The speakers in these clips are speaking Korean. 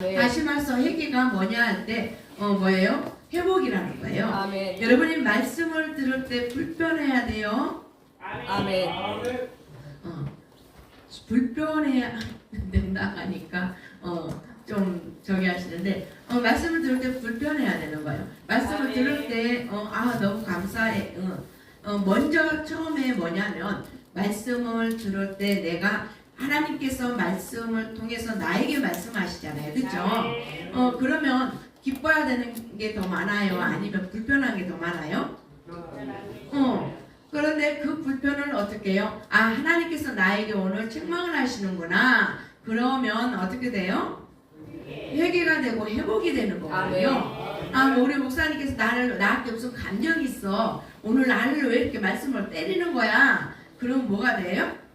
다시 말해서 회개가 뭐냐 할 때 뭐예요? 회복이라는 거예요. 아멘. 여러분이 말씀을 들을 때 불편해야 돼요. 아멘. 불편해야 된다 하니까 좀 저기 하시는데 말씀을 들을 때 불편해야 되는 거예요. 말씀을 들을 때 너무 감사해. 먼저 처음에 뭐냐면 말씀을 들을 때 내가 하나님께서 말씀을 통해서 나에게 말씀하시잖아요. 그렇죠? 그러면 기뻐야 되는 게 더 많아요? 아니면 불편한 게 더 많아요? 그런데 그 불편을 어떻게 해요? 하나님께서 나에게 오늘 책망을 하시는구나. 그러면 어떻게 돼요? 회개가 되고 회복이 되는 거거든요. 우리 목사님께서 나한테 무슨 감정이 있어. 오늘 나를 왜 이렇게 말씀을 때리는 거야? 그럼 뭐가 돼요?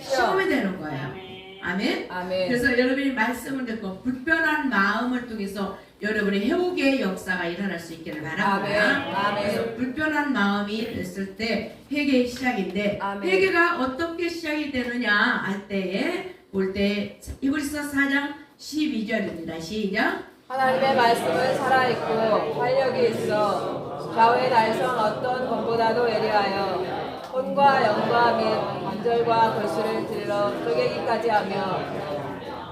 시험이 되는 거예요. 아멘? 아멘. 그래서 여러분이 말씀을 듣고 불편한 마음을 통해서 여러분의 회복의 역사가 일어날 수 있기를 바랍니다. 아멘. 그래서 불편한 마음이 됐을 때 회개의 시작인데 아멘. 회개가 어떻게 시작이 되느냐 할 때에 볼 때 히브리서 4장 12절입니다. 시작. 하나님의 말씀은 살아있고 활력이 있어 좌우의 달성 어떤 것보다도 예리하여 혼과 영과 및 관절과 골수를 찔러 쪼개기까지 하며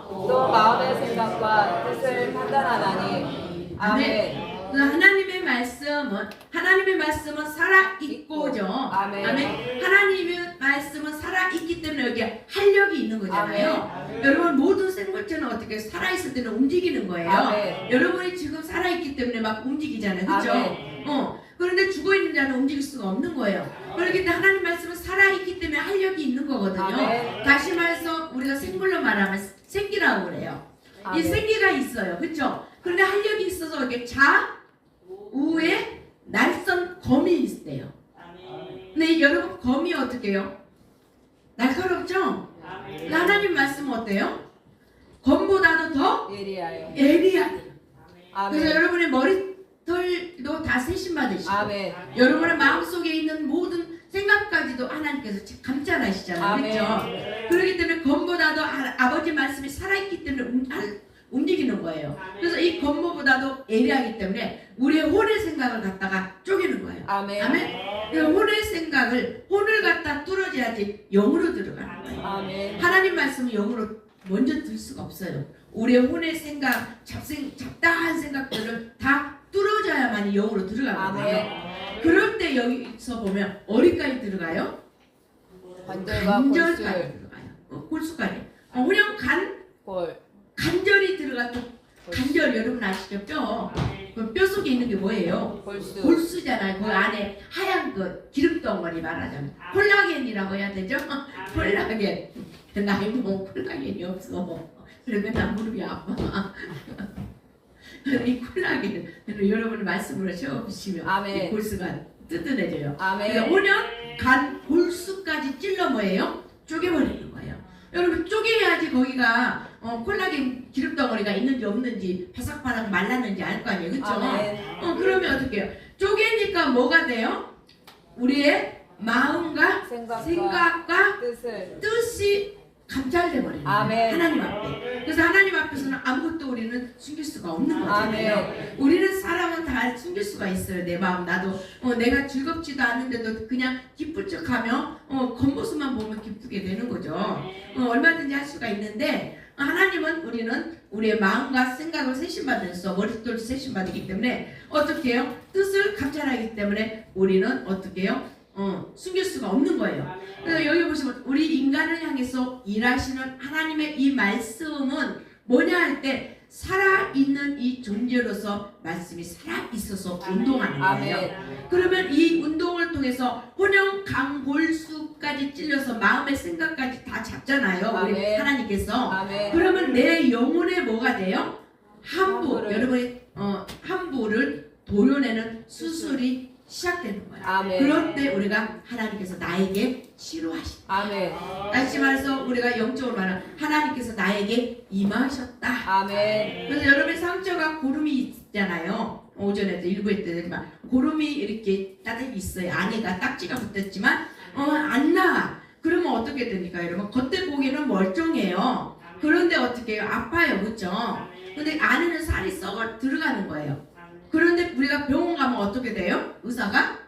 또 마음의 생각과 뜻을 판단하나니. 아멘. 하나님의 말씀은 살아 있고죠. 아멘. 하나님의 말씀은 살아 있기 때문에 여기 활력이 있는 거잖아요. 여러분 모든 생물체는 어떻게 살아 있을 때는 움직이는 거예요. 아멘. 여러분이 지금 살아 있기 때문에 막 움직이잖아요. 그렇죠? 그런데 죽어 있는 자는 움직일 수가 없는 거예요. 그렇기 때문에 하나님 말씀은 살아 있기 때문에 활력이 있는 거거든요. 아멘. 다시 말해서 우리가 생물로 말하면 생기라고 그래요. 이 아멘. 생기가 있어요. 그렇죠? 그런데 활력이 있어서 이렇게 좌우에 날선 검이 있대요. 근데 여러분 검이 어떻게 해요? 날카롭죠? 하나님 말씀은 어때요? 검보다도 더 예리하여. 예리하대요. 그래서 아멘. 여러분의 머리털도 다 세심받으시고 아멘. 여러분의 마음속에 있는 모든 생각까지도 하나님께서 감찰하시잖아요. 아멘. 그렇죠? 그렇기 때문에 검보다도 아버지 말씀이 살아있기 때문에 움직이는 거예요. 그래서 이 검보보다도 예리하기 때문에 우리의 혼의 생각을 갖다가 쪼개는 거예요. 아멘. 그 혼을 갖다 뚫어줘야지 영으로 들어가는 거예요. 아멘. 하나님 말씀은 영으로 먼저 들 수가 없어요. 우리의 혼의 생각, 잡다한 생각들을 다 뚫어져야만 영으로 들어가는 거예요. 그럴 때 여기서 보면 어디까지 들어가요? 관절과 관절까지 골수. 들어가요. 골수까지. 그냥 골. 관절이 들어가도 관절 여러분 아시죠? 뼈 속에 있는 게 뭐예요? 골수. 골수잖아요. 그 안에 하얀 그 기름 덩어리 말하자면 콜라겐이라고 해야 되죠? 콜라겐. 나이 먹으면 콜라겐이 없어. 그러면 나 무릎이 아파. 이 콜라겐 여러분 말씀으로 채워보시면 아멘. 이 골수가 뜯어내져요. 아멘. 그러니까 오년 간 골수까지 찔러 뭐예요? 쪼개버리는 거예요. 여러분 쪼개야지 거기가 콜라겐 기름 덩어리가 있는지 없는지 바삭바삭 말랐는지 알 거 아니에요. 그렇죠? 아멘. 그러면 어떻게 해요? 쪼개니까 뭐가 돼요? 우리의 마음과 생각과 뜻이 감찰돼 버리는 거예요. 아멘. 하나님 앞에. 그래서 하나님 앞에서는 아무것도 우리는 숨길 수가 없는 거잖아요. 아멘. 우리는 사람은 다 숨길 수가 있어요. 내 마음. 나도 내가 즐겁지도 않은데도 그냥 기쁠 척하며 겉모습만 보면 기쁘게 되는 거죠. 얼마든지 할 수가 있는데 하나님은 우리는 우리의 마음과 생각을 세심받으면서 머릿돌 세심받기 때문에 어떻게 해요? 뜻을 감찰하기 때문에 우리는 어떻게 해요? 숨길 수가 없는 거예요. 그래서 여기 보시면 우리 인간을 향해서 일하시는 하나님의 이 말씀은 뭐냐 할 때 살아있는 이 존재로서 말씀이 살아있어서 운동하는 거예요. 아멘. 그러면 이 운동을 통해서 혼영 강골수까지 찔려서 마음의 생각까지 다 잡잖아요. 우리 아멘. 하나님께서. 아멘. 그러면 내 영혼에 뭐가 돼요? 함부를. 여러분이 함부를 도려내는 수술이 시작되는 거예요. 아멘. 그럴 때 우리가 하나님께서 나에게 치료하신다. 아멘. 다시 말해서 우리가 영적으로 말하면 하나님께서 나에게 임하셨다. 아멘. 그래서 여러분의 상처가 고름이 있잖아요. 오전에도 일부 했더니만 고름이 이렇게 따뜻히 있어요. 안에가 딱지가 붙었지만 안 나와. 그러면 어떻게 됩니까 여러분? 겉에 보기에는 멀쩡해요. 그런데 어떻게 해요? 아파요. 그렇죠? 근데 안에는 살이 썩어 들어가는 거예요. 그런데 우리가 병원 가면 어떻게 돼요? 의사가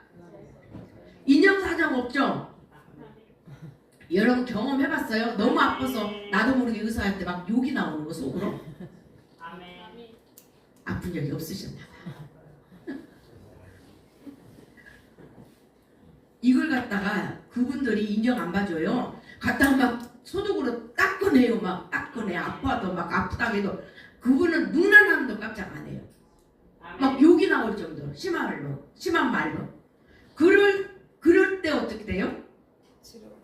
인정사정 없죠. 여러분 경험해봤어요? 너무 아파서 나도 모르게 의사한테 막 욕이 나오는 거 속으로. 아픈 적이 없으셨나 봐요. 이걸 갖다가 그분들이 인정 안 봐줘요. 갖다가 막 소독으로 닦아내요. 막 닦아내. 아파도 막 아프다고 해도 그분은 눈 하나도 깜짝 안 해요. 막 욕이 나올 정도로 심한 말로. 그럴 때 어떻게 돼요?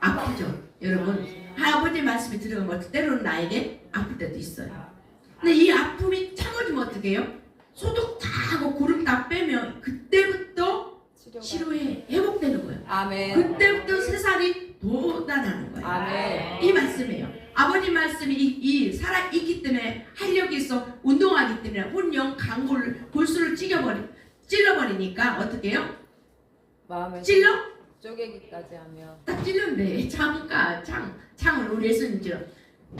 아프죠. 여러분 할아버지 말씀이 들어가면 때로는 나에게 아플 때도 있어요. 근데 이 아픔이 참아주면 어떻게 해요? 소독 다 하고 고름 다 빼면 그때부터 치료에 회복되는 거예요. 아멘. 그때부터 새살이 돋아나는 거예요. 아멘. 이 말씀이에요. 아버님 말씀이 이 살아있기 때문에 활력이 있어 운동하기 때문에 혼령 골수를 찔러버리니까 어떻게 해요? 마음에 찔러? 쪼개기까지 하며 딱 찔렀는데 창을 우리 예수님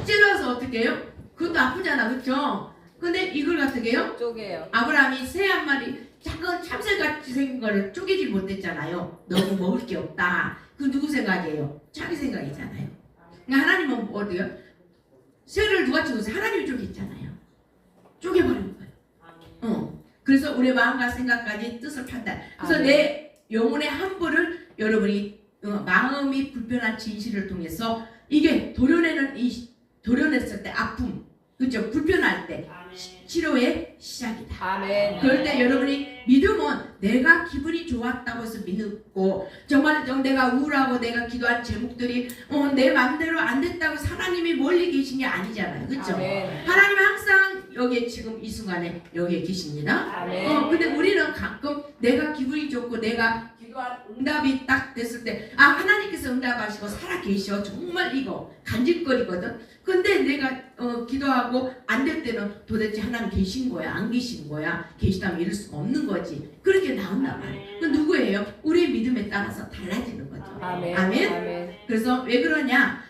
찔러서 어떻게 해요? 그것도 아프잖아, 그렇죠? 근데 이걸 어떻게 해요? 쪼개요. 아브라함이 새 한 마리 작은 참새같이 생긴 거를 쪼개지 못했잖아요. 너무 먹을 게 없다. 그 누구 생각이에요? 자기 생각이잖아요. 그러니까 하나님은 어디요? 새를 누가 쪼개서 하나님이 쪼갰잖아요. 쪼개버린 거예요. 그래서 우리의 마음과 생각까지 뜻을 판단. 그래서 아멘. 내 영혼의 함부를 여러분이 마음이 불편한 진실을 통해서 이게 도려냈을 때 아픔, 그렇죠? 불편할 때 치료의 시작이다. 아멘. 그럴 때 여러분이 믿음은 내가 기분이 좋았다고 해서 믿고 정말 내가 우울하고 내가 기도한 제목들이 내 마음대로 안 됐다고 해서 하나님이 멀리 계신 게 아니잖아요. 그렇죠? 아멘. 하나님은 항상 여기에 지금 이 순간에 여기에 계십니다. 아멘. 근데 우리는 가끔 내가 기분이 좋고 내가 기도한 응답이 딱 됐을 때 하나님께서 응답하시고 살아 계셔. 정말 이거 간질거리거든. 근데 내가 기도하고 안 될 때는 도대체 하나님 계신 거야 안 계신 거야? 계시다면 이럴 수가 없는 거지. 그렇게 나온단 말이에요. 그 누구예요? 우리의 믿음에 따라서 달라지는 거죠. 아멘. 아멘? 아멘. 그래서 왜 그러냐?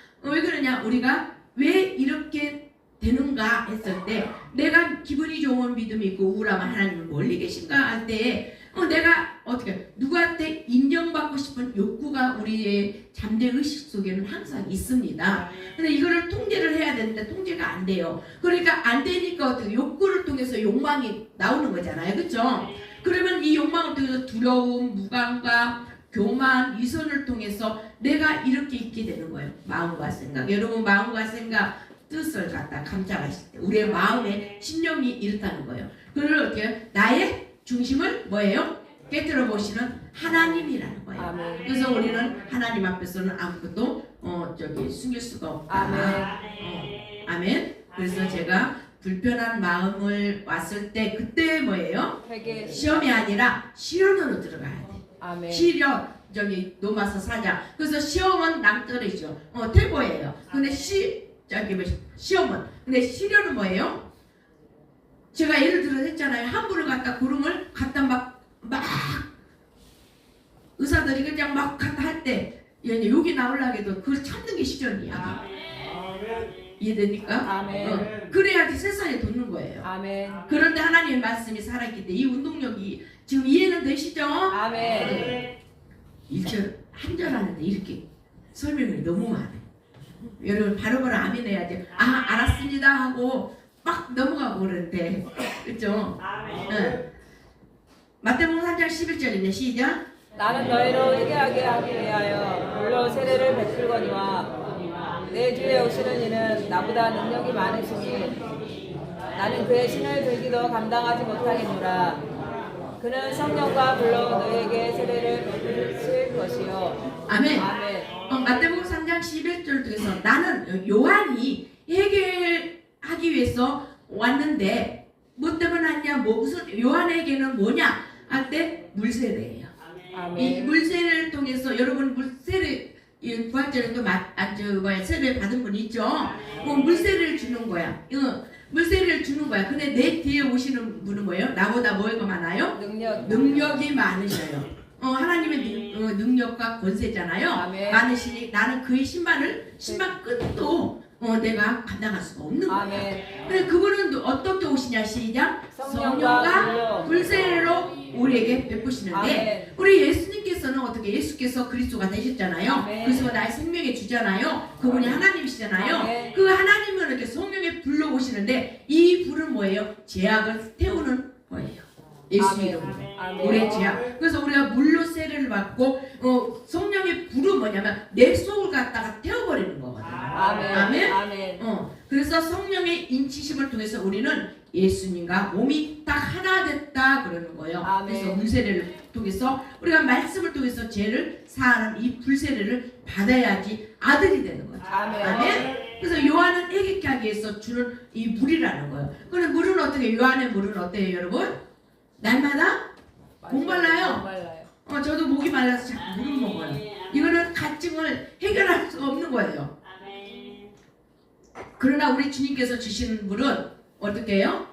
우리가 왜 이렇게 되는가 했을 때 내가 기분이 좋은 믿음이 있고 우울하면 하나님은 멀리 계신가 할 때 내가 어떻게 누구한테 인정받고 싶은 욕구가 우리의 잠재 의식 속에는 항상 있습니다. 근데 이거를 통제를 해야 되는데 통제가 안 돼요. 그러니까 안 되니까 어떻게 욕구를 통해서 욕망이 나오는 거잖아요. 그렇죠? 그러면 이 욕망을 통해서 두려움, 무감각, 교만, 위선을 통해서 내가 이렇게 있게 되는 거예요. 마음과 생각. 여러분 마음과 생각 뜻을 갖다 감찰하실 때 우리의 마음의 신념이 이렇다는 거예요. 그걸 어떻게 나의 중심을 뭐예요? 깨뜨려 보시는 하나님이라는 거예요. 아멘. 그래서 우리는 하나님 앞에서는 아무것도 숨길 수가 없다. 아멘. 아멘. 그래서 제가 불편한 마음을 왔을 때 그때 뭐예요? 회개. 시험이 아니라 실현으로 들어가야 돼. 아멘. 실현 로마서 4장. 그래서 시험은 낭떠러지죠. 태보예요. 근데 시험은 근데 실현은 뭐예요? 제가 예를 들어 했잖아요. 함부로 갖다 구름을 갖다 막 의사들이 그냥 막 갖다 할 때 욕이 나오려고 해도 그걸 참는 게 실현이야. 이해됩니까? 아멘. 그래야지 세상에 돋는 거예요. 아멘. 그런데 하나님의 말씀이 살아있기 때문에 이 운동력이 지금 이해는 되시죠? 아멘. 1절 한 절 하는데 이렇게 설명이 너무 많아요. 여러분 바로바로 아멘 해야지. 알았습니다 하고 막 넘어가고 그러는데 그렇죠? 네. 마태복음 3장 11절인데 시작. 나는 너희로 회개하게 하기 위하여 물로 세례를 베풀거니와 내 뒤에 오시는 이는 나보다 능력이 많으시니 나는 그의 신을 들기도 감당하지 못하겠노라. 그는 성령과 불로 너희에게 세례를 베푸실 것이요. 아멘. 아멘. 마태복음 3장 11절 중에서 나는 요한이 해결하기 위해서 왔는데 뭐 때문에 왔냐? 무슨 요한에게는 뭐냐? 할 때 물세례예요. 아멘. 이 물세례를 통해서 여러분 물세례 부활절에 또 세례 받은 분 있죠? 물세례를 주는 거야. 물세례를 주는 거야. 근데 내 뒤에 오시는 분은 뭐예요? 나보다 뭐가 많아요? 능력이 많으셔요. 하나님의 능력과 권세잖아요. 아멘. 많으시니 나는 그의 신발 끝도 내가 감당할 수가 없는 거야. 아멘. 근데 그분은 어떻게 오시냐 시작. 성령과 성령과 불세례로 우리에게 베푸시는데 아멘. 우리 예수님께서는 어떻게 예수께서 그리스도가 되셨잖아요. 아멘. 그리스도가 나의 생명의 주잖아요. 그분이 하나님이시잖아요. 아멘. 그 하나님은 이렇게 성령에 불러 오시는데 이 불은 뭐예요? 죄악을 태우는 거예요. 예수 아멘. 이름으로. 아멘. 우리의 죄악. 그래서 우리가 물로 세례를 받고 성령의 불은 뭐냐면 내 속을 갖다가 태워버리는 거거든요. 아멘. 아멘. 아멘. 그래서 성령의 인치심을 통해서 우리는 예수님과 몸이 딱 하나 됐다 그러는 거예요. 아멘. 그래서 물세례를 통해서 우리가 말씀을 통해서 죄를 사하는 이 불세례를 받아야지 아들이 되는 거죠. 아멘. 그래서 요한은 애기게 하기 위해서 주는 이 물이라는 거예요. 그럼 물은 어떻게 요한의 물은 어때요, 여러분? 날마다 목말라요. 목말라요. 저도 목이 말라서 자꾸 물을 먹어요. 이거는 갈증을 해결할 수가 없는 거예요. 그러나 우리 주님께서 주시는 물은 어떻게 해요?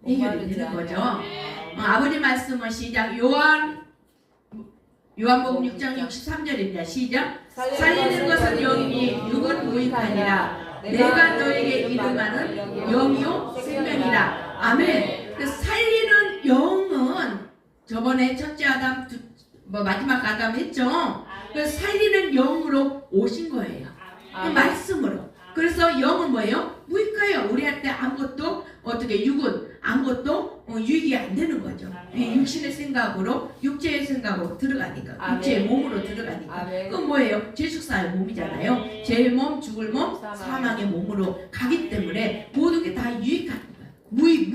해결이 되는 거죠. 아버지 말씀은 시작. 요한복음 6장 63절입니다. 시작. 살리는 것은 영이니 육은 무익하니라. 내가 너에게 이름하는 영이요 생명이라. 아멘. 살리는 영은 저번에 첫째 아담 마지막 아담 했죠. 그래서 살리는 영으로 오신 거예요. 그 말씀으로. 그래서 영은 뭐예요? 무익해요. 우리한테 아무것도 어떻게 육은 아무것도 유익이 안 되는 거죠. 이 육신의 생각으로 육체의 생각으로 들어가니까 아멘. 육체의 몸으로 들어가니까 아멘. 그건 뭐예요? 죄축사의 몸이잖아요. 죄의 몸, 죽을 몸, 사망의 몸으로 가기 때문에 모든 게 다 유익한 거예요. 무익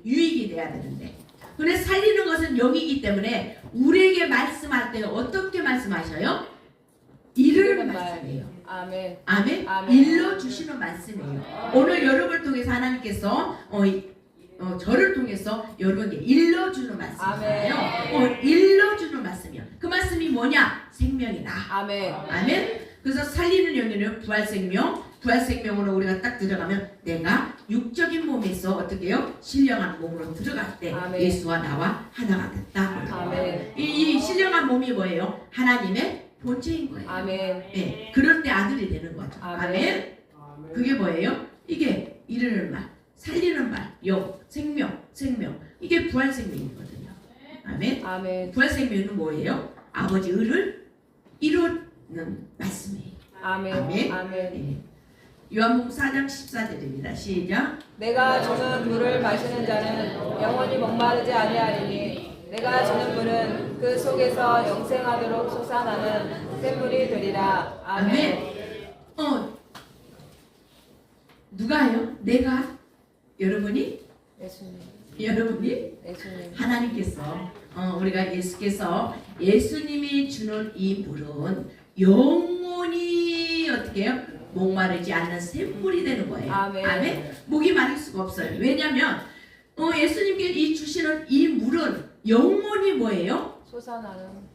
유익이 돼야 되는데 근데 살리는 것은 영이기 때문에 우리에게 말씀할 때 어떻게 말씀하셔요? 이르는 말씀이에요. 아멘. 아멘. 아멘. 일러주시는 말씀이에요. 오늘 여러분을 통해서 하나님께서 저를 통해서 여러분에게 일러주는 말씀이에요. 일러주는 말씀이요. 그 말씀이 뭐냐? 생명이다. 아멘. 아멘. 그래서 살리는 영이는 부활생명. 부활생명으로 우리가 딱 들어가면 내가 육적인 몸에서 어떻게 해요? 신령한 몸으로 들어갈 때 아멘. 예수와 나와 하나가 됐다. 아멘. 이 신령한 몸이 뭐예요? 하나님의 본체인 거예요. 아멘. 네, 그럴 때 아들이 되는 거죠. 아멘. 그게 뭐예요? 이게 이르는 말, 살리는 말, 영, 생명. 이게 부활 생명이거든요. 아멘. 아멘. 부활 생명은 뭐예요? 아버지 의를 이루는 말씀이에요. 아멘. 아멘. 아멘. 네. 요한복음 4장 14절입니다. 시작. 내가 주는 물을 마시는 자는 영원히 목마르지 아니하리니 내가 주는 물은 그 속에서 영생하도록 솟아나는 샘물이 되리라. 아멘. 누가요? 내가? 여러분이? 예수님. 여러분이? 예수님. 하나님께서 우리가 예수님이 주는 이 물은 영원히 어떻게 해요? 목마르지 않는 샘물이 되는 거예요. 아멘. 목이 마를 수가 없어요. 왜냐하면 예수님께 주시는 이 물은 영원히 뭐예요?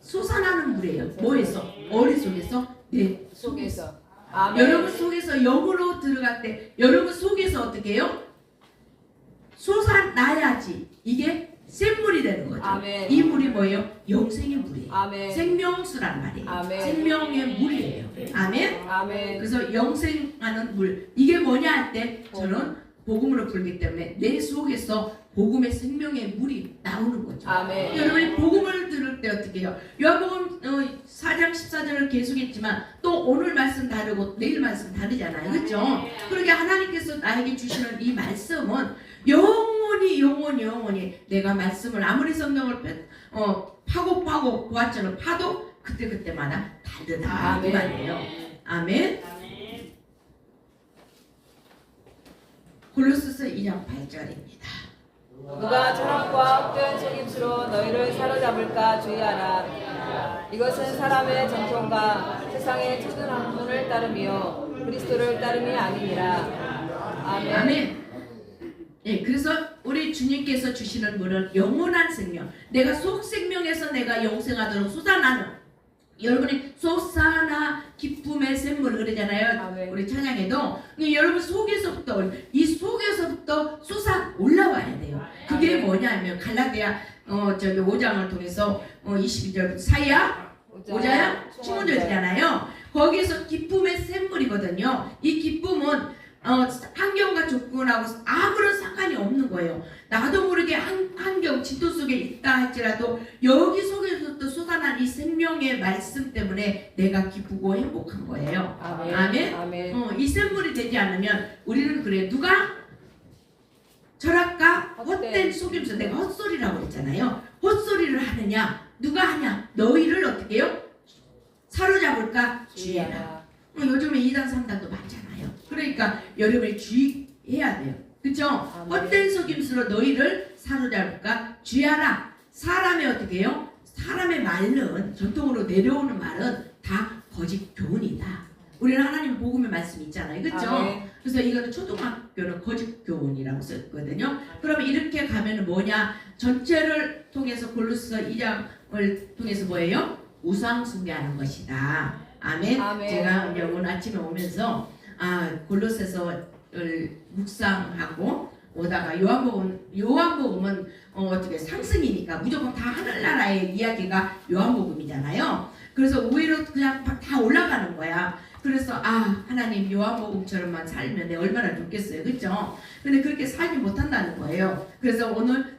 솟아나는 물이에요. 뭐에서? 어리 속에서? 네, 속에서. 아멘. 여러분 속에서 영으로 들어갈 때 여러분 속에서 어떻게 해요? 솟아나야지 이게 샘물이 되는 거죠. 아멘. 이 물이 뭐예요? 영생의 물이에요. 아멘. 생명수란 말이에요. 아멘. 생명의 물이에요. 아멘. 아멘. 그래서 영생하는 물 이게 뭐냐 할 때 저는 복음으로 불기 때문에 내 속에서 복음의 생명의 물이 나오는 거죠. 아멘. 여러분이 복음을 들을 때 어떻게 해요? 요한복음 4장 14절을 계속했지만 또 오늘 말씀 다르고 내일 말씀 다르잖아요. 그렇죠? 그러게 하나님께서 나에게 주시는 이 말씀은 영원히 내가 말씀을 아무리 성경을 파고 보았잖아요. 파도 그때마다 다르다. 이 말이에요. 아멘. 골로새서 2장 8절입니다. 누가 철학과 헛된 속임수로 너희를 사로잡을까 주의하라. 이것은 사람의 정통과 세상의 초든 학문을 따름이요 그리스도를 따름이 아니니라. 아멘. 아멘. 예, 그래서 우리 주님께서 주시는 물은 영원한 생명. 내가 속 생명에서 내가 영생하도록 솟아나는. 여러분이 솟아나 기쁨의 샘물 그러잖아요. 아멘. 우리 찬양에도 여러분 속에서부터 이 속에서부터 솟아 올라와야 돼요. 그게 아멘. 뭐냐면 갈라디아 5장을 통해서 22절부터 사야 오자야 충원절이잖아요. 거기에서 기쁨의 샘물이거든요. 이 기쁨은 환경과 조건하고 아무런 상관이 없는 거예요. 나도 모르게 환경 지도 속에 있다 할지라도 여기 속에서 또 쏟아난 이 생명의 말씀 때문에 내가 기쁘고 행복한 거예요. 아멘. 아멘. 아멘. 이 샘물이 되지 않으면 우리는 그래. 누가 철학과 헛된 속임수, 내가 헛소리라고 했잖아요. 헛소리를 하느냐? 누가 하냐? 너희를 어떻게 해요? 사로잡을까? 주의해라. 요즘에 2단 3단도 많잖아요. 그러니까 여러분이 주의해야 돼요. 그쵸? 헛된 속임수로 너희를 사로잡을까? 주의하라. 사람의 어떻게 해요? 사람의 말은, 전통으로 내려오는 말은 다 거짓 교훈이다. 우리는 하나님 복음의 말씀이 있잖아요. 그쵸? 아멘. 그래서 이거는 초등학교는 거짓 교훈이라고 썼거든요. 그러면 이렇게 가면은 뭐냐? 전체를 통해서 골로새 2장을 통해서 뭐예요? 우상 숭배하는 것이다. 아멘. 아멘. 제가 이제 오늘 아침에 오면서 골로새서를 묵상하고 오다가 요한복음은 어떻게 상승이니까 무조건 다 하늘나라의 이야기가 요한복음이잖아요. 그래서 오히려 그냥 다 올라가는 거야. 그래서 하나님 요한복음처럼만 살면 내가 얼마나 좋겠어요. 그죠? 근데 그렇게 살지 못한다는 거예요. 그래서 오늘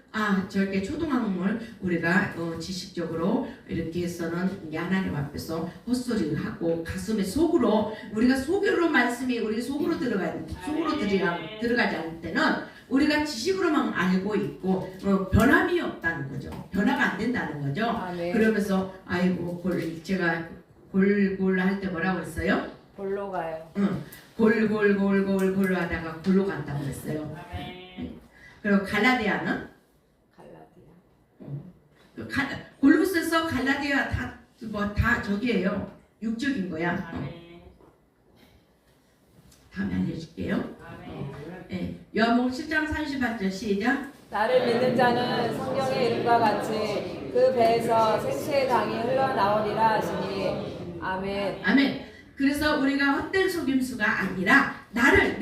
저렇게 초등학물 우리가 지식적으로 이렇게 해서는 이제 하나님 앞에서 헛소리를 하고 가슴에 속으로 우리가 속으로 말씀이 우리 속으로 들어가지 않을 때는 우리가 지식으로만 알고 있고 변함이 없다는 거죠. 변화가 안 된다는 거죠. 아멘. 그러면서 제가 골골 할 때 뭐라고 했어요? 골로 가요. 골 하다가 골로 간다고 했어요. 그리고 갈라디아는 골로새서 갈라디아 다 저기예요. 육적인 거야. 다음에 알려줄게요. 요한복음 7장 38절 시작. 나를 믿는 자는 성경의 이름과 같이 그 배에서 생수의 강이 흘러나오리라 하시니 아멘. 아멘. 그래서 우리가 헛된 속임수가 아니라 나를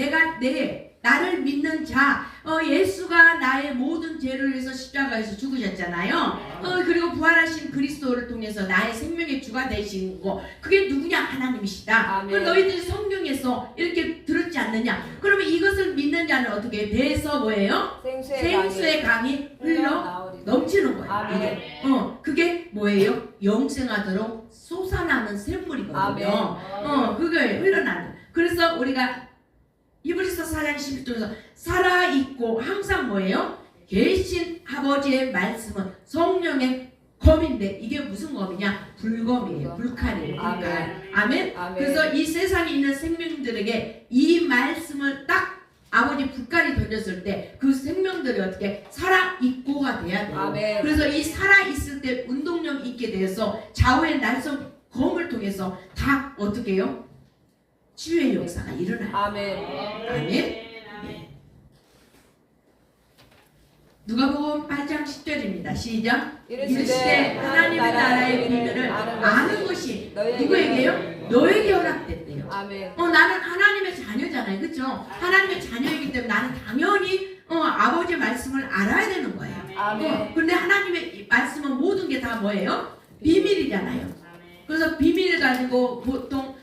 믿는 자, 예수가 나의 모든 죄를 위해서 십자가에서 죽으셨잖아요. 그리고 부활하신 그리스도를 통해서 나의 생명의 주가 되신 거, 그게 누구냐? 하나님이시다. 아멘. 그 너희들이 성경에서 이렇게 들었지 않느냐? 그러면 이것을 믿는 자는 어떻게 배에서 뭐예요? 생수의 강이 흘러 넘치는 거예요. 아멘. 그게 뭐예요? 영생하도록 솟아나는 샘물이거든요. 아멘. 그게 흘러나는. 그래서 우리가 히브리서 4장 11절에서 살아있고 항상 뭐예요? 계신 아버지의 말씀은 성령의 검인데 이게 무슨 검이냐? 불검이에요. 불칼이에요. 불칼. 아멘? 그래서 이 세상에 있는 생명들에게 이 말씀을 딱 아버지 불칼이 던졌을 때 그 생명들이 어떻게 살아있고가 돼야 돼요. 아멘. 그래서 이 살아있을 때 운동력 있게 돼서 좌우의 날성 검을 통해서 다 어떻게 해요? 치유의 역사가 일어나요. 아멘. 아멘. 네. 누가복음 8장 10절입니다. 시작. 이르시되 하나님의 나라의 비밀을 아는 것이 누구에게요? 너에게 허락됐대요. 아멘. 나는 하나님의 자녀잖아요. 그렇죠? 하나님의 자녀이기 때문에 나는 당연히 아버지의 말씀을 알아야 되는 거예요. 아멘. 그런데 하나님의 말씀은 모든 게 다 뭐예요? 비밀이잖아요. 그래서 비밀을 가지고 보통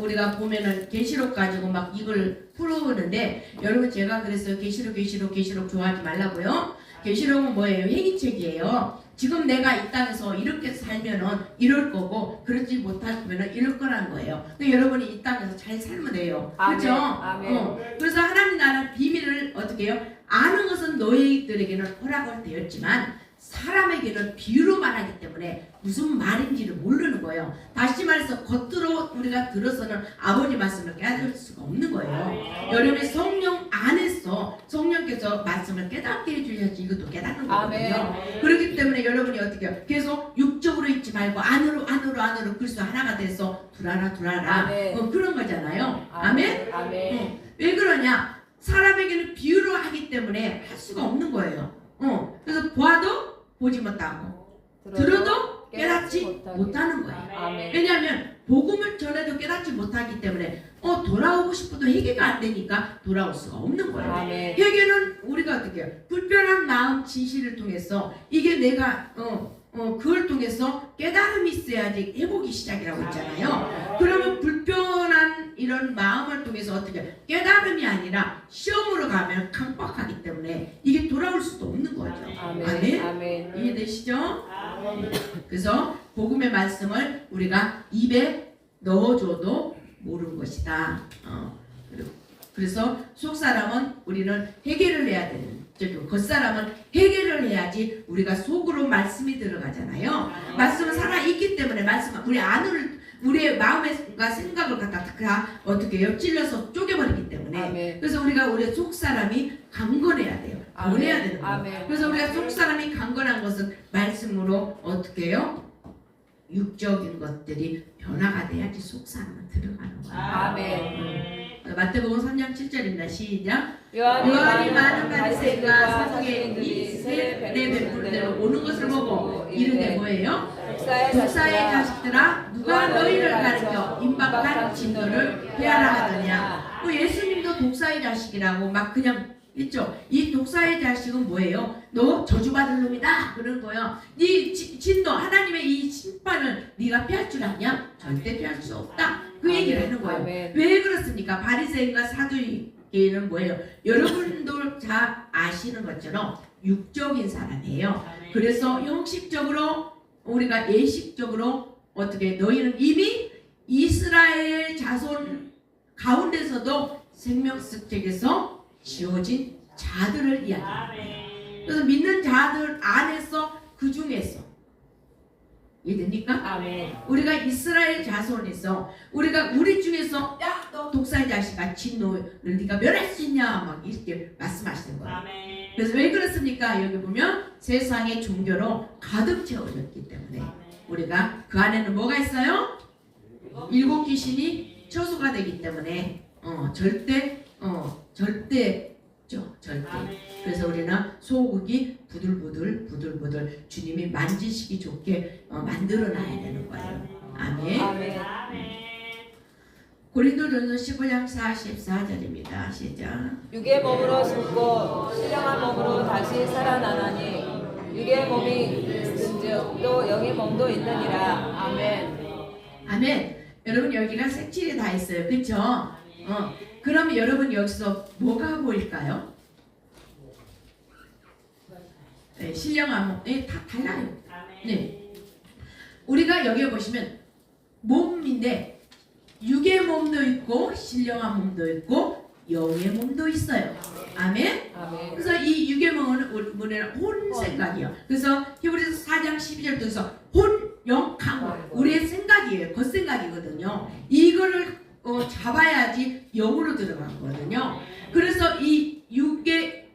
우리가 보면은 계시록 가지고 막 이걸 풀어오는데 여러분 제가 그랬어요. 계시록 좋아하지 말라고요. 계시록은 뭐예요? 행위책이에요. 지금 내가 이 땅에서 이렇게 살면은 이럴 거고 그렇지 못하면은 이럴 거라는 거예요. 그러니까 여러분이 이 땅에서 잘 살면 돼요. 그렇죠? 아멘. 그래서 하나님 나라 비밀을 어떻게 해요? 아는 것은 너희들에게는 허락을 되었지만 사람에게는 비유로 말하기 때문에 무슨 말인지를 모르는 거예요. 다시 말해서 겉으로 우리가 들어서는 아버지 말씀을 깨달을 수가 없는 거예요. 여러분이 성령 안에서 성령께서 말씀을 깨닫게 해주셔야지 이것도 깨닫는 거거든요. 그렇기 때문에 여러분이 어떻게 해요? 계속 육적으로 있지 말고 안으로 그리스도 하나가 돼서 두라라 그런 거잖아요. 아멘? 왜 그러냐? 사람에게는 비유로 하기 때문에 할 수가 없는 거예요. 그래서 보아도 보지 못하고 들어도 깨닫지 못하는 거예요. 아멘. 왜냐하면 복음을 전해도 깨닫지 못하기 때문에 돌아오고 싶어도 회개가 안 되니까 돌아올 수가 없는 거예요. 아멘. 회개는 우리가 어떻게 해요? 불편한 마음 진실을 통해서 이게 내가 그걸 통해서 깨달음이 있어야지 회복이 시작이라고 했잖아요. 그러면 불편한 이런 마음을 통해서 어떻게 깨달음이 아니라 시험으로 가면 강박하기 때문에 이게 돌아올 수도 없는 거죠. 아멘. 아멘. 이해되시죠? 그래서 복음의 말씀을 우리가 입에 넣어줘도 모르는 것이다. 그래서 속 사람은 우리는 해결을 해야 되는, 겉사람은 해결을 해야지 우리가 속으로 말씀이 들어가잖아요. 말씀은 살아있기 때문에 말씀은 우리 안을, 우리의 마음과 생각을 갖다 어떻게 해요? 찔러서 쪼개버리기 때문에. 아멘. 그래서 우리가 우리 속 사람이 강건해야 돼요. 보내야 되는 거예요. 아멘. 그래서 우리가 속 사람이 강건한 것은 말씀으로 어떻게 해요? 육적인 것들이 변화가 돼야지 속 사람은 들어가는 거예요. 아멘. 마태복음 3장 7절입니다. 시작. 요한이 요한이 많은 바리새인과 바리새인과 사두개인이 세례 베푸는 대로 베푸는 오는 것을 보고 이르되 뭐예요? 독사의 독사의 자식들아 누가 너희를 가르쳐 임박한 진노를 피하라 하더냐. 예수님도 독사의 자식이라고 막 그냥 있죠. 이 독사의 자식은 뭐예요? 너 저주받을 놈이다 그런 거예요. 네 진노 하나님의 이 심판을 네가 피할 줄 아냐? 절대 피할 수 없다. 그 얘기를 하는 거예요. 아멘. 왜 그렇습니까? 바리새인과 사두개인은 뭐예요? 여러분들 다 아시는 것처럼 육적인 사람이에요. 그래서 형식적으로 우리가 예식적으로 어떻게 너희는 이미 이스라엘 자손 가운데서도 생명책에서 지어진 자들을 이야기합니다. 그래서 믿는 자들 안에서 그 중에서 이해됩니까? 아멘. 우리가 이스라엘 자손에서 우리가 우리 중에서 야 너 독사의 자식아 진노를 네가 멸할 수 있냐 막 이렇게 말씀하시는 거예요. 그래서 왜 그렇습니까? 여기 보면 세상의 종교로 가득 채워졌기 때문에 우리가 그 안에는 뭐가 있어요? 일곱 귀신이 처수가 되기 때문에 절대. 그래서 우리는 소고기 부들부들 주님이 만지시기 좋게 만들어놔야 되는 거예요. 아멘. 아멘. 고린도전서 15장 44절입니다. 시작. 육의 몸으로 죽고 신령한 몸으로 다시 살아나나니 육의 몸이 있은즉 또 영의 몸도 있느니라. 아멘. 아멘. 여러분 여기가 색칠이 다 있어요. 그렇죠? 그러면 여러분 여기서 뭐가 보일까요? 네, 신령한 몸, 네, 다 달라요. 네, 우리가 여기 보시면 몸인데 육의 몸도 있고 신령한 몸도 있고 영의 몸도 있어요. 아멘. 아멘. 그래서 이 육의 몸은 우리는 혼 생각이요. 그래서 히브리서 4장 12절 통해서 혼, 영, 강 우리의 생각이에요. 겉생각이거든요. 이거를 잡아야지 영으로 들어간 거거든요. 그래서 이 육의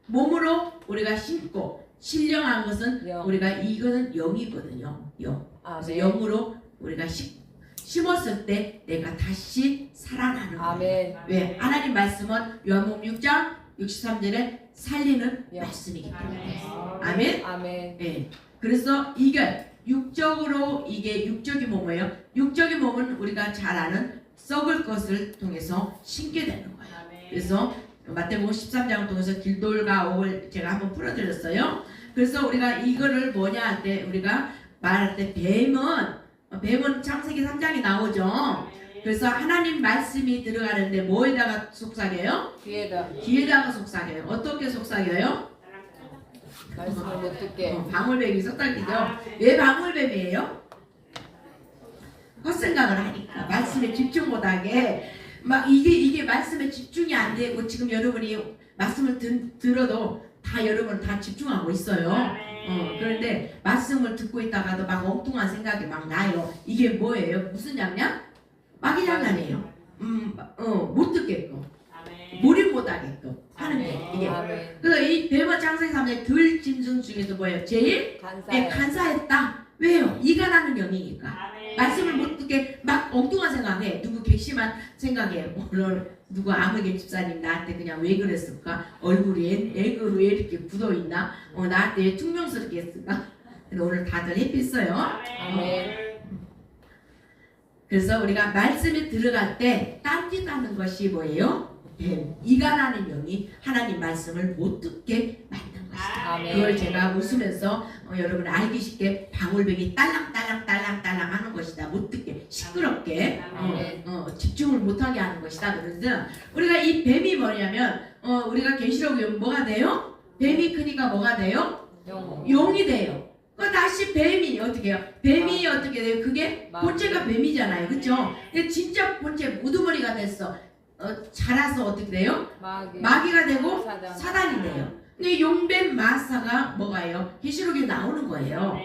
몸으로 우리가 심고 신령한 것은 영. 우리가 이거는 영이거든요. 영. 그래서 아멘. 영으로 우리가 심었을 때 내가 다시 살아나는 거예요. 아멘. 왜? 하나님 말씀은 요한복음 6장 63절에 살리는 영. 말씀이기 때문에. 아멘. 아멘. 네. 그래서 이게 육적으로 이게 육적인 몸이에요. 육적인 몸은 우리가 잘 아는 썩을 것을 통해서 심게 되는 거예요. 그래서 마태복음 13장을 통해서 길돌과 옥을 제가 한번 풀어드렸어요. 그래서 우리가 이거를 뭐냐 할 때 우리가 말할 때 뱀은 창세기 3장이 나오죠. 그래서 하나님 말씀이 들어가는데 뭐에다가 속삭여요? 귀에다가 속삭여요. 어떻게 속삭여요? 말씀을 못 듣게. 방울뱀이 속삭이죠. 왜 방울뱀이에요? 헛생각을 하니까 말씀에 집중 못하게 막 이게 말씀에 집중이 안 되고 지금 여러분이 말씀을 들어도 다 여러분 다 집중하고 있어요. 그런데 말씀을 듣고 있다가도 막 엉뚱한 생각이 막 나요. 이게 뭐예요? 무슨 장난? 마귀 장난이에요. 못 듣게끔 몰입 못하게끔 하는 게 이게. 아멘. 그래서 이 뱀은 창세기 3장 들 짐승 중에서 뭐예요? 제일 간사해. 간사했다. 왜요? 이가 나는 영이니까. 말씀을 못 듣게 막 엉뚱한 생각해. 누구 괘씸한 생각해. 오늘 누구 아무개 집사님 나한테 그냥 왜 그랬을까? 얼굴이 애그로 왜 이렇게 굳어있나? 나한테 왜 퉁명스럽게 했을까? 근데 오늘 다들 햇빛어요. 아멘. 그래서 우리가 말씀에 들어갈 때 딴짓하는 것이 뭐예요? 뱀, 이간하는 영이 하나님 말씀을 못 듣게 만든 것이다. 아멘. 그걸 제가 웃으면서 여러분 알기 쉽게 방울뱀이 딸랑딸랑 하는 것이다. 못 듣게 시끄럽게 집중을 못하게 하는 것이다. 그런데 우리가 이 뱀이 뭐냐면 우리가 계시록에 뭐가 돼요? 뱀이 크니까 뭐가 돼요? 용이 돼요. 그 다시 뱀이 어떻게 해요? 뱀이 어떻게 돼요? 그게 본체가 뱀이잖아요. 그렇죠? 근데 진짜 본체 우두머리가 됐어. 자라서 어떻게 돼요? 마귀가 되고 사단이 돼요. 근데 용뱀 마사가 뭐가요? 계시록에 나오는 거예요.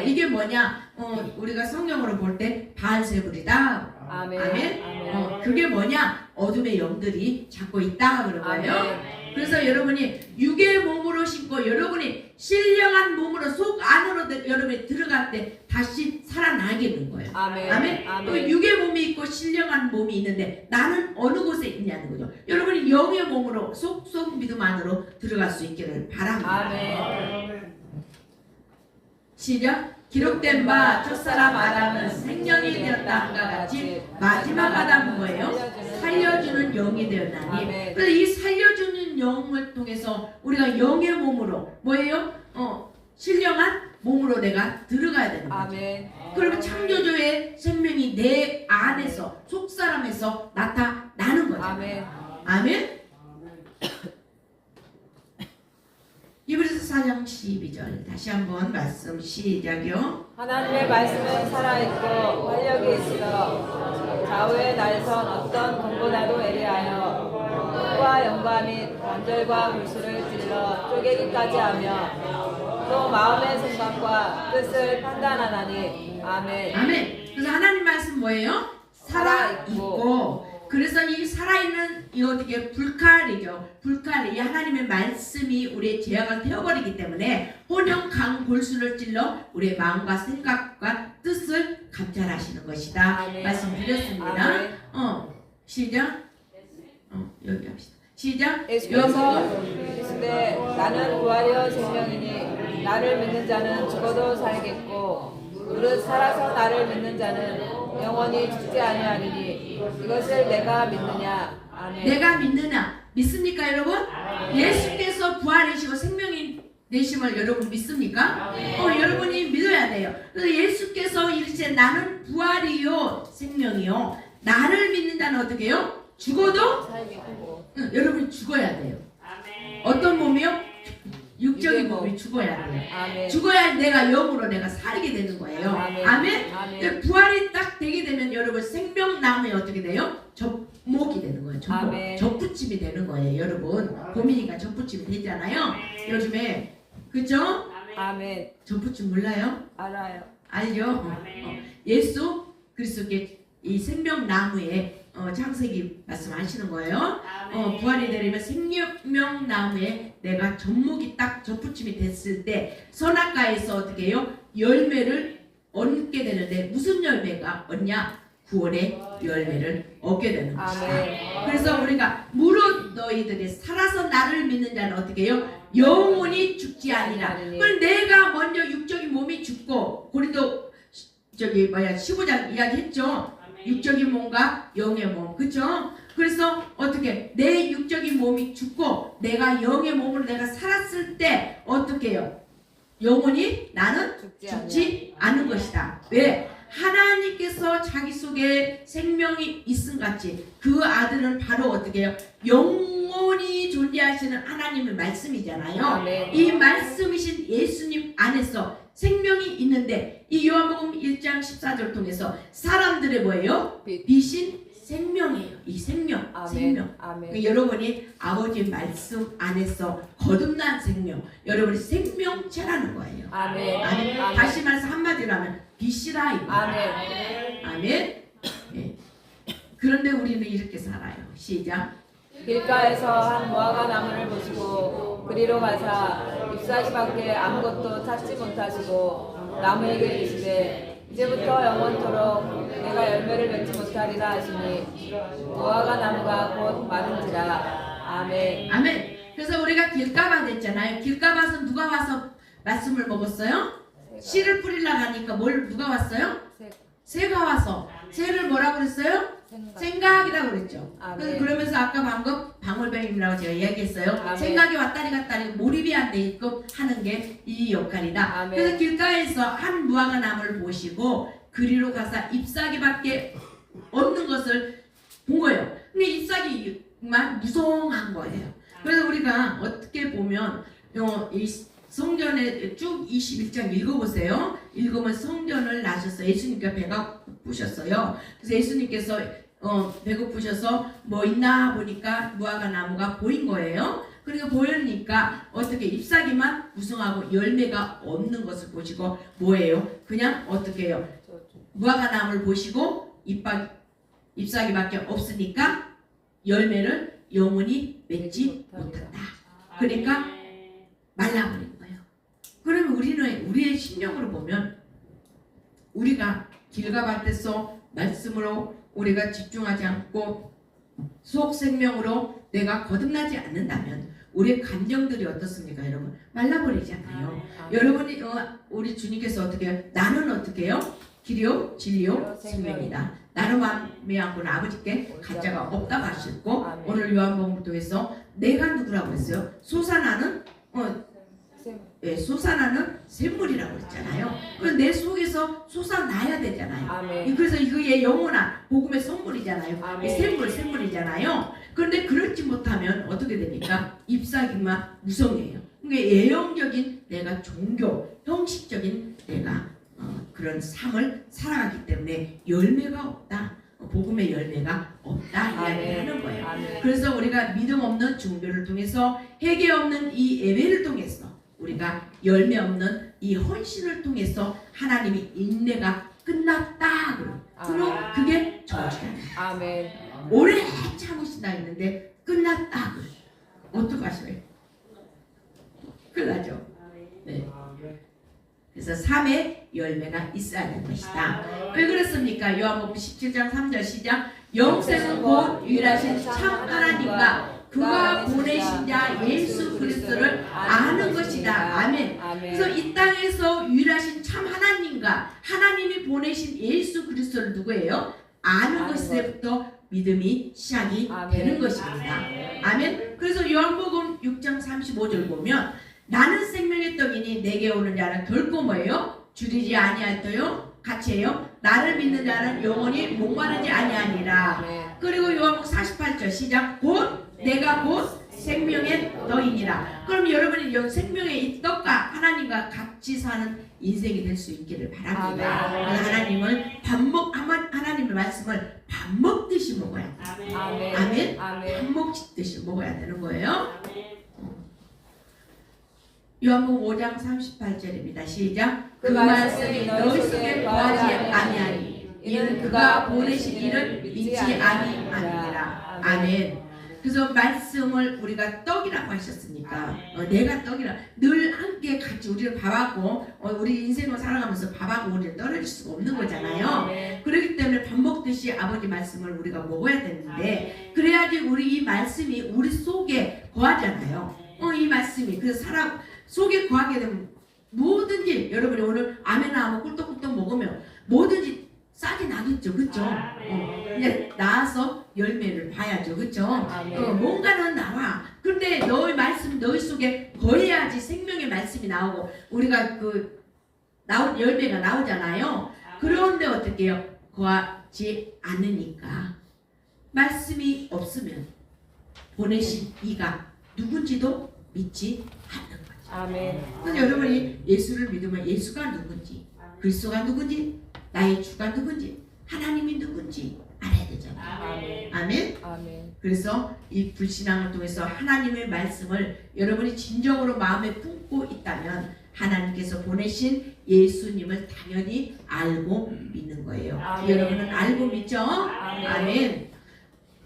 이게 뭐냐? 우리가 성경으로 볼 때 바알세불이다. 아멘. 그게 뭐냐? 어둠의 영들이 잡고 있다 그런 거예요. 그래서 여러분이 육의 몸으로 신고 여러분이 신령한 몸으로 속 안으로 여러분이 들어갈 때 다시 살아나게 되는 거예요. 아멘. 또 육의 몸이 있고 신령한 몸이 있는데 나는 어느 곳에 있냐는 거죠. 여러분이 영의 몸으로 속 믿음 안으로 들어갈 수 있기를 바랍니다. 시작. 기록된 바 첫사람 아담은 생명이 되었다 함과 같이 마지막 아담은 뭐예요? 살려주는 영이 되었나니. 그래서 이 살려주는 영을 통해서 우리가 영의 몸으로 뭐예요? 신령한 몸으로 내가 들어가야 되는 거죠. 그러면 창조주의 생명이 내 안에서 속사람에서 나타나는 거죠. 아멘. 이브리서 4장 12절 다시 한번 말씀 시작이요. 하나님의 말씀은 살아있고 활력이 있어 좌우의 날선 어떤 검보다도 예리하여 흙과 영과 및 관절과 골수를 찔러 쪼개기까지 하며 또 마음의 생각과 뜻을 판단하나니. 아멘. 그래서 하나님 말씀 뭐예요? 살아있고. 그래서 이 살아있는 이 어떻게 불칼이죠. 이 하나님의 말씀이 우리의 죄악을 태워버리기 때문에 혼영 강 골수를 찔러 우리의 마음과 생각과 뜻을 감찰하시는 것이다. 말씀드렸습니다. 시작. 여기 합시다. 시작. 예수께서 이르시되 나는 부활이요 생명이니 나를 믿는 자는 죽어도 살겠고 무릇 살아서 나를 믿는 자는 영원히 죽지 아니하리니 이것을 내가 믿느냐. 아멘. 내가 믿느냐. 믿습니까 여러분? 예수께서 부활이시고 생명이 되심을 여러분 믿습니까? 여러분이 믿어야 돼요. 그래서 예수께서 이르시되 나는 부활이요 생명이요 나를 믿는 자는 어떻게 해요? 죽어도 살겠고. 여러분이 죽어야 돼요. 어떤 몸이요? 육적인 몸이 죽어야 돼요. 죽어야 내가 영으로 내가 살게 되는 거예요. 아멘. 부활이 딱 되게 되면 여러분 생명나무에 어떻게 돼요? 접목이 되는 거예요. 접붙임이 되는 거예요. 여러분 봄이니까 접붙임이 되잖아요. 요즘에 그죠? 접붙임 몰라요? 알아요. 알죠? 예수 그리스도께 이 생명나무에 창세기 말씀하시는 거예요. 부활이 되려면 생명나무에 내가 접목이 딱 접붙임이 됐을 때 선악과에서 어떻게 해요? 열매를 얻게 되는데 무슨 열매가 얻냐? 구원의 열매를 얻게 되는 것이다. 그래서 우리가 무릇 너희들이 살아서 나를 믿는 자는 어떻게 해요? 영원히 죽지 아니라. 그럼 내가 먼저 육적인 몸이 죽고 고린도 15장 이야기했죠. 육적인 몸과 영의 몸, 그렇죠? 그래서 어떻게 내 육적인 몸이 죽고 내가 영의 몸으로 내가 살았을 때 어떻게 해요? 영원히 나는 죽지 않은 것이다. 왜? 하나님께서 자기 속에 생명이 있음 같이 그 아들은 바로 어떻게 해요? 영원히 존재하시는 하나님의 말씀이잖아요. 이 말씀이신 예수님 안에서 생명이 있는데 이 요한복음 1장 14절 통해서 사람들의 뭐예요? 빛인 생명이에요. 이 생명. 그러니까 여러분이 아버지 말씀 안에서 거듭난 생명, 여러분이 생명체라는 거예요. 다시 말해서 한마디로 하면 빛이라. 아멘. 네. 그런데 우리는 이렇게 살아요. 시작. 길가에서 한 무화과 나무를 보시고 그리로 가사 잎사귀밖에 아무것도 찾지 못하시고 나무에게 이르시되 이제부터 영원토록 내가 열매를 맺지 못하리라 하시니 무화과 나무가 곧 마른지라. 아멘. 그래서 우리가 길가봐 됐잖아요. 길가봐서 누가 와서 말씀을 먹었어요? 씨를 뿌리려고 하니까 누가 왔어요? 새가 와서 새를 뭐라고 그랬어요? 생각이라고 그랬죠. 아멘. 그래서 그러면서 아까 방금 방울뱀이라고 제가 이야기했어요. 아멘. 생각이 왔다리 갔다리 몰입이 안 돼 있고 하는 게 이 역할이다. 아멘. 그래서 길가에서 한 무화과 나무를 보시고 그리로 가서 잎사귀밖에 없는 것을 본 거예요. 근데 잎사귀만 무성한 거예요. 그래서 우리가 어떻게 보면 이 성전에 쭉 21장 읽어보세요. 읽으면 성전을 나셔서 예수님께 배가 고프셨어요. 그래서 예수님께서 배고프셔서 뭐 있나 보니까 무화과 나무가 보인 거예요. 그러니까 보이니까 어떻게 잎사귀만 무성하고 열매가 없는 것을 보시고 뭐예요? 그냥 어떻게 해요? 무화과 나무를 보시고 잎사귀밖에 없으니까 열매를 영원히 맺지 못한다. 그러니까 말라버린 거예요. 그러면 우리는 우리의 심령으로 보면 우리가 길가 밭에서 말씀으로 우리가 집중하지 않고 속 생명으로 내가 거듭나지 않는다면 우리의 감정들이 어떻습니까, 여러분? 말라버리잖아요. 여러분이 우리 주님께서 어떻게 해요? 나는 어떻게 해요? 길이요, 진리요, 생명이다. 나로 말미암고는 아버지께 가짜가 없다고 하셨고 오늘 요한복음을 통해서 내가 누구라고 했어요? 솟아나는 솟아나는 샘물이라고 했잖아요. 그래서 내 속에서 솟아나야 되잖아요. 아멘. 그래서 이거의 영원한 복음의 선물이잖아요. 아멘. 샘물이잖아요. 그런데 그렇지 못하면 어떻게 됩니까? 잎사귀만 무성해요. 그러니까 예형적인 내가 종교, 형식적인 내가 그런 삶을 살아가기 때문에 열매가 없다. 복음의 열매가 없다 이야기를 하는 거예요. 아멘. 그래서 우리가 믿음 없는 종교를 통해서 회개 없는 이 예배를 통해서 우리가 열매 없는 이 헌신을 통해서 하나님이 인내가 끝났다. 그럼 그게 저주잖아요. 아멘. 오래 참으신다 했는데 끝났다. 어떡하셔요? 큰일 나죠. 네. 그래서 3의 열매가 있어야 되는 것이다. 왜 그렇습니까? 요한복음 17장 3절 시작. 영생은 곧 유일하신 참 하나님과 그가 보내신 자 예수 그리스도를 아는 것이다. 아멘. 그래서 이 땅에서 유일하신 참 하나님과 하나님이 보내신 예수 그리스도를 누구예요? 아는 것에부터 믿음이 시작이 되는 것입니다. 아멘. 그래서 요한복음 6장 35절 보면 나는 생명의 떡이니 내게 오는 자는 결코 뭐예요? 줄이지 아니할 터요. 같이 해요. 나를 믿는 자는 영원히 목마르지 아니하니라. 그리고 요한복음 48절 시작. 곧 내가 곧 생명의 떡이니라. 그럼 여러분이 생명의 이 떡과 하나님과 같이 사는 인생이 될 수 있기를 바랍니다. 하나님을 하나님의 말씀을 밥 먹듯이 먹어야 돼요. 아멘. 밥 먹듯이 먹어야 되는 거예요. 요한복음 5장 38절입니다. 시작. 그 말씀이 너희 속에 거하지 아니하니 이는 그가 보내신 이를 믿지 아니하니라. 아멘. 그래서 말씀을 우리가 떡이라고 하셨으니까 내가 떡이라 늘 함께 같이 우리를 밥하고 우리 인생을 살아가면서 밥하고 우리를 떨어질 수가 없는 거잖아요. 그렇기 때문에 밥 먹듯이 아버지 말씀을 우리가 먹어야 되는데 그래야지 우리 이 말씀이 우리 속에 거하잖아요. 이 말씀이 그래서 사람 속에 거하게 되면 뭐든지 여러분이 오늘 아멘나 하면 꿀떡꿀떡 먹으면 뭐든지 싹이 나겠죠. 그쵸? 이제 나와서 열매를 봐야죠. 그쵸? 뭔가는 나와. 근데 너의 말씀 너희 속에 거해야지 생명의 말씀이 나오고 우리가 나온 열매가 나오잖아요. 그런데 어떻게 해요? 거하지 않으니까 말씀이 없으면 보내신 이가 누군지도 믿지 않는 거죠. 아멘. 그래서 여러분이 예수를 믿으면 예수가 누군지 그리스도가 누군지 나의 주가 누군지 하나님이 누군지 알아야 되잖아요. 아멘. 그래서 이 불신앙을 통해서 하나님의 말씀을 여러분이 진정으로 마음에 품고 있다면 하나님께서 보내신 예수님을 당연히 알고 믿는 거예요. 여러분은 알고 믿죠? 아멘.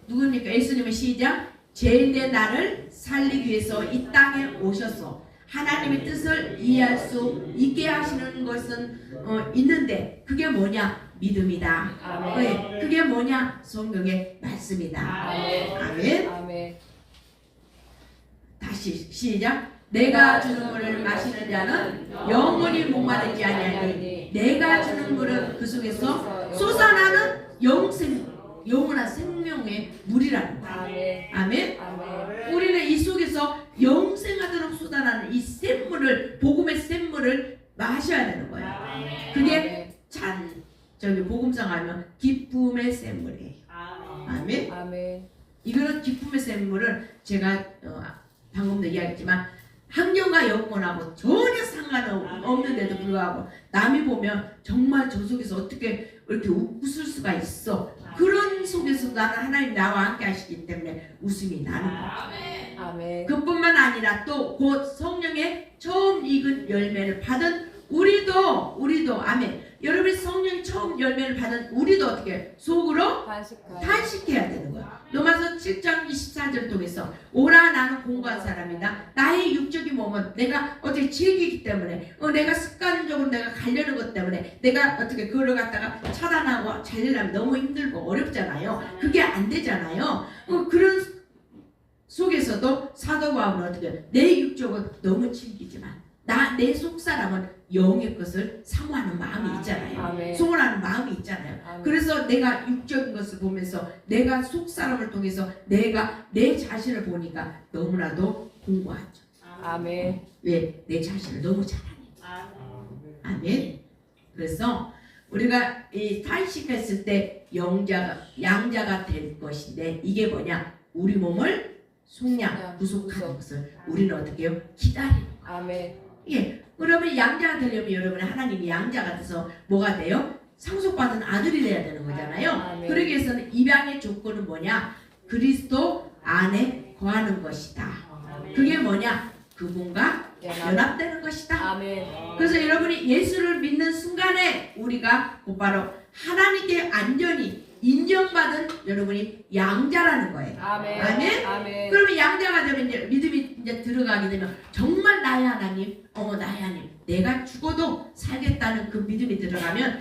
누굽니까? 예수님의 시작. 죄인된 나를 살리기 위해서 이 땅에 오셔서 하나님의 뜻을 이해할 수 있게 하시는 것은 있는데 그게 뭐냐? 믿음이다. 네, 그게 뭐냐? 성경의 말씀이다. 아멘. 다시 시작. 내가 주는 물을 마시는 자는 영원히 목마르지 아니하니 내가 주는 물은 그 속에서 솟아나는 영원한 생명의 물이라는 거예요. 아멘. 아멘. 아멘. 우리는 이 속에서 영생하도록 쏟아나는 이 샘물을, 복음의 샘물을 마셔야 되는 거예요. 그게 저기 복음상 하면 기쁨의 샘물이에요. 아멘. 아멘. 이거는 기쁨의 샘물은 제가 방금도 이야기했지만 환경과 여건하고 전혀 상관없는데도 불구하고 남이 보면 정말 저 속에서 어떻게 이렇게 웃을 수가 있어. 그런 속에서 나는 하나님 나와 함께 하시기 때문에 웃음이 나는 거예요. 아멘. 그뿐만 아니라 또 곧 성령의 처음 익은 열매를 받은 우리도 아멘. 여러분이 성령 처음 열매를 받은 우리도 어떻게 속으로 탄식해야 되는 거야. 로마서 7장 24절 통해서 오라 나는 공고한 사람이다. 나의 육적인 몸은 내가 어떻게 즐기기 때문에 내가 습관적으로 내가 가려는 것 때문에 내가 어떻게 그걸 갖다가 차단하고 잘리려면 너무 힘들고 어렵잖아요. 그게 안 되잖아요. 그런 속에서도 사도 바울은 어떻게 내 육적은 너무 즐기지만 내 속사람은 영의 것을 사모하는 마음이 있잖아요. 아멘. 소원하는 마음이 있잖아요. 아멘. 그래서 내가 육적인 것을 보면서 내가 속사람을 통해서 내가 내 자신을 보니까 너무나도 공고하죠. 아멘. 왜? 내 자신을 너무 잘 아니까. 아멘. 그래서 우리가 이 탄식했을 때 양자가 될 것인데 이게 뭐냐? 우리 몸을 속량 구속하는 것을 우리는 어떻게 해요? 기다리는 거예요. 아멘. 예, 그러면 양자가 되려면 여러분 하나님이 양자가 돼서 뭐가 돼요? 상속받은 아들이 돼야 되는 거잖아요. 아멘. 그러기 위해서는 입양의 조건은 뭐냐? 그리스도 안에 거하는 것이다. 그게 뭐냐? 그분과 연합되는 것이다. 아멘. 그래서 여러분이 예수를 믿는 순간에 우리가 곧바로 하나님께 완전히 인정받은 여러분이 양자라는 거예요. 아멘. 아멘? 아멘. 그러면 양자가 되면 이제 믿음이 이제 들어가게 되면 정말 나의 하나님, 나의 하나님, 내가 죽어도 살겠다는 그 믿음이 들어가면